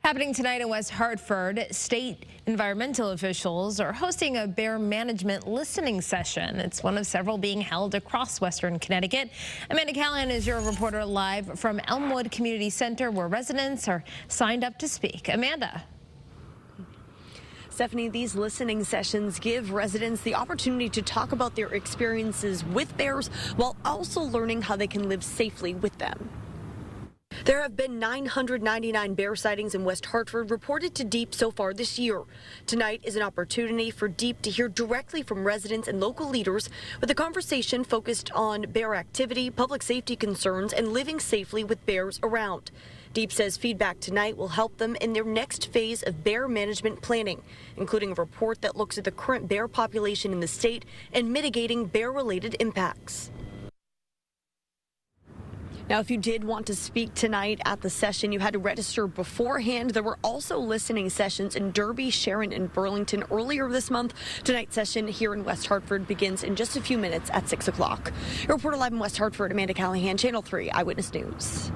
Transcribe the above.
Happening tonight in West Hartford, state environmental officials are hosting a bear management listening session. It's one of several being held across western Connecticut. Amanda Callahan is your reporter live from Elmwood Community Center, where residents are signed up to speak. Amanda. Stephanie, these listening sessions give residents the opportunity to talk about their experiences with bears while also learning how they can live safely with them. There have been 999 bear sightings in West Hartford reported to DEEP so far this year. Tonight is an opportunity for DEEP to hear directly from residents and local leaders with a conversation focused on bear activity, public safety concerns, and living safely with bears around. DEEP says feedback tonight will help them in their next phase of bear management planning, including a report that looks at the current bear population in the state and mitigating bear-related impacts. Now, if you did want to speak tonight at the session, you had to register beforehand. There were also listening sessions in Derby, Sharon, and Burlington earlier this month. Tonight's session here in West Hartford begins in just a few minutes at 6 o'clock. Reporter live in West Hartford, Amanda Callahan, Channel 3 Eyewitness News.